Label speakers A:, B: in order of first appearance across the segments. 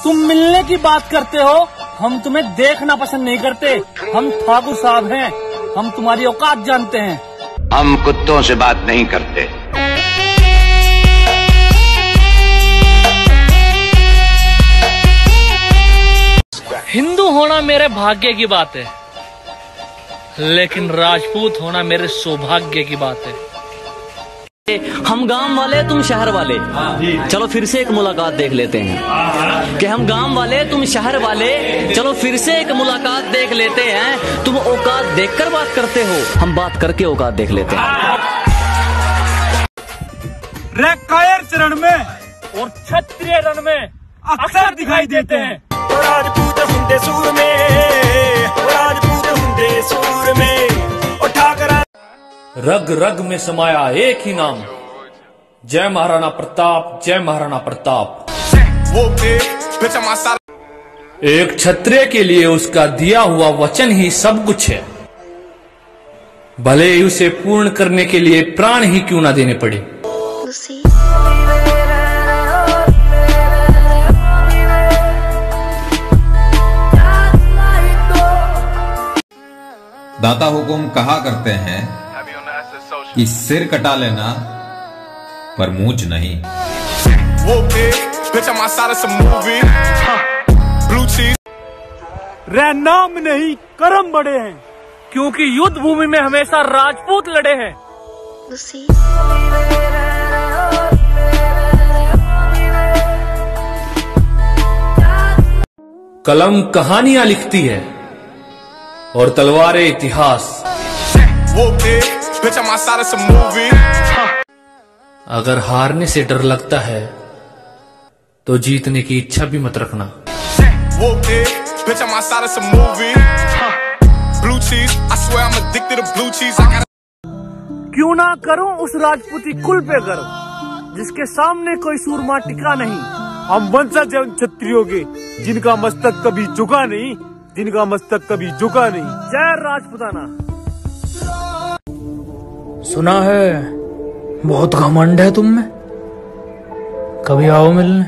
A: तुम मिलने की बात करते हो, हम तुम्हें देखना पसंद नहीं करते। हम ठाकुर साहब हैं, हम तुम्हारी औकात जानते हैं।
B: हम कुत्तों से बात नहीं करते।
A: हिंदू होना मेरे भाग्य की बात है, लेकिन राजपूत होना मेरे सौभाग्य की बात है।
C: हम गांव वाले तुम शहर वाले, चलो फिर से एक मुलाकात देख लेते हैं। कि हम गांव वाले तुम शहर वाले, चलो फिर से एक मुलाकात देख लेते हैं। तुम औकात देखकर बात करते हो, हम बात करके औकात देख लेते हैं।
A: रे कायर चरण में और क्षत्रिय रण में अक्सर दिखाई देते हैं।
D: राजपूत हुंदे सूर में, राजपूत हुंदे सूर में, उठा कर
A: रग रग में समाया एक ही नाम, जय महाराणा प्रताप, जय महाराणा प्रताप। एक क्षत्रिय के लिए उसका दिया हुआ वचन ही सब कुछ है, भले ही उसे पूर्ण करने के लिए प्राण ही क्यों ना देने पड़े।
E: दाता हुकुम कहा करते हैं कि सिर कटा लेना पर मूंछ नहीं।
A: रे नाम नहीं कर्म बड़े हैं, क्योंकि युद्ध भूमि में हमेशा राजपूत लड़े हैं। कलम कहानियां लिखती है और तलवारें इतिहास। अगर हारने से डर लगता है तो जीतने की इच्छा भी मत रखना। क्यों ना करूं उस राजपूती कुल पे गर्व, जिसके सामने कोई सूरमा टिका नहीं। हम वंशज क्षत्रियों के, जिनका मस्तक कभी झुका नहीं, जिनका मस्तक कभी झुका नहीं। जय राजपूताना। सुना है बहुत घमंड है तुम में, कभी आओ मिलने।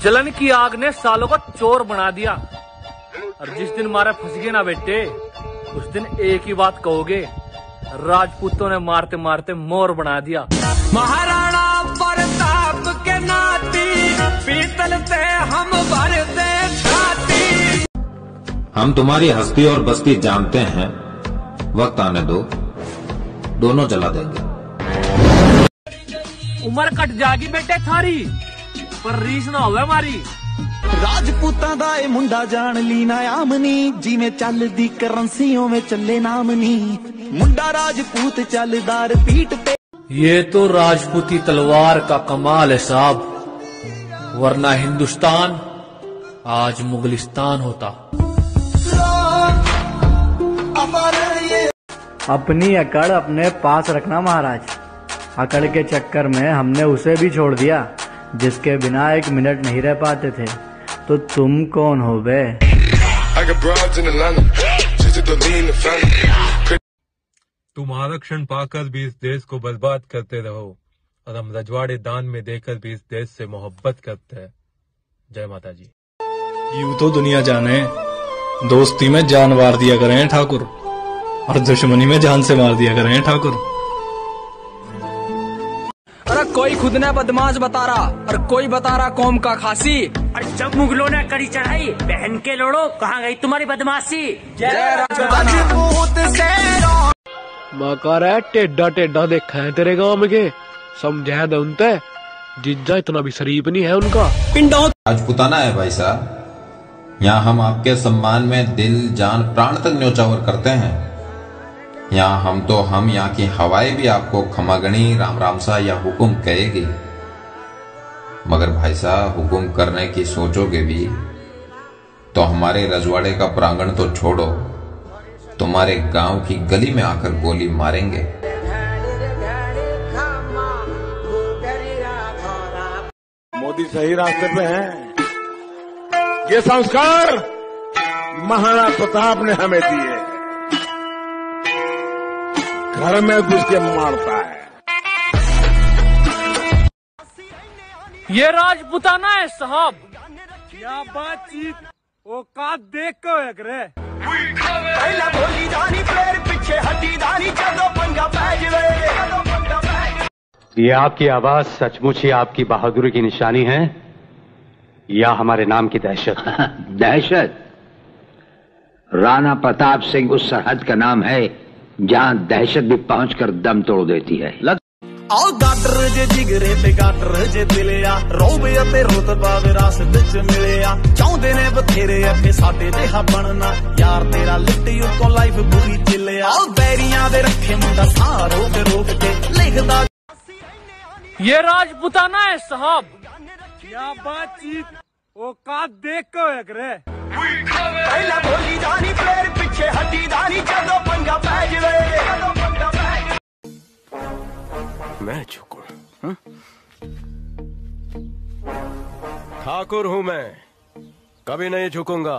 A: जलन की आग ने सालों को चोर बना दिया, और जिस दिन मारे फंस गए ना बेटे, उस दिन एक ही बात कहोगे, राजपूतों ने मारते मारते मोर बना दिया। महाराणा प्रताप के नाती, पीतल से हम भरते छाती।
E: हम तुम्हारी हस्ती और बस्ती जानते हैं, वक्त आने दो, दोनों जला देंगे।
A: उम्र कट जाएगी बेटे थारी, पर रीस ना होवे हमारी।
F: राजपूतां दा ए मुंडा जान ली ना आमनी, जिवें चलदी करंसियों में चले नामनी। मुंडा राजपूत चलदार पीठ पे।
A: ये तो राजपूती तलवार का कमाल है साहब, वरना हिंदुस्तान आज मुगलिस्तान होता।
G: अपनी अकड़ अपने पास रखना महाराज। अकड़ के चक्कर में हमने उसे भी छोड़ दिया, जिसके बिना एक मिनट नहीं रह पाते थे। तो तुम कौन हो बे?
H: तुम आरक्षण पाकर भी इस देश को बर्बाद करते रहो, और हम रजवाड़े दान में देकर भी इस देश से मोहब्बत करते हैं। जय माता जी।
I: यूं तो दुनिया जाने, दोस्ती में जान मार दिया करें ठाकुर, और दुश्मनी में जान से मार दिया करें ठाकुर।
J: अरे कोई खुद ने बदमाश बता रहा, और कोई बता रहा कौम का खासी।
K: और जब मुगलों ने कड़ी चढ़ाई, बहन के लोड़ो कहाँ गई तुम्हारी बदमाशी।
L: माकार टेढ़ा टेढ़ा देखा है तेरे गांव में के, समझा दे उनते, जिज्जा इतना भी शरीफ नहीं है उनका।
E: राजपूताना है भाई साहब, यहाँ हम आपके सम्मान में दिल जान प्राण तक न्योछावर करते हैं। हम यहाँ की हवाएं भी आपको खमागणी राम राम सा या हुकुम कहेगी, मगर भाई साहब हुकुम करने की सोचोगे भी तो हमारे रजवाड़े का प्रांगण तो छोड़ो, तुम्हारे गांव की गली में आकर गोली मारेंगे।
M: मोदी सही रास्ते पे हैं। ये संस्कार महाराणा प्रताप ने हमें दिए। घर में घुस के मारता है।
A: ये राजपुताना है साहब।
D: क्या बातचीत औकात देख को एक रे पहला बोली जानी फिर पीछे हटी जानी चलो पंगा पै जावे।
N: ये आपकी आवाज सचमुच ही आपकी बहादुरी की निशानी है या हमारे नाम की दहशत?
B: दहशत? राणा प्रताप सिंह उस सरहद का नाम है जहां दहशत भी पहुंचकर दम तोड़ देती है।
F: आओ गाटर जे जिगरे ते गाटर जे दिलिया रोबे ते रुतबा विरासत च मिलिया चाहुंदे ने बथेरे अखे साडे जिहा बनना यार तेरा लिट्टी उतो लाइफ बुरी चिलिया आओ बैरियां दे रखे मुंडा साह रोक रोक के लिखदा।
A: ये राजपुताना है साहब।
D: क्या बातचीत औकात देख को एक रे पहला बोली जानी फिर पीछे हटी जानी चलो पंगा पै जावे।
O: मैं झुकूं? ठाकुर हूं मैं, कभी नहीं झुकूंगा।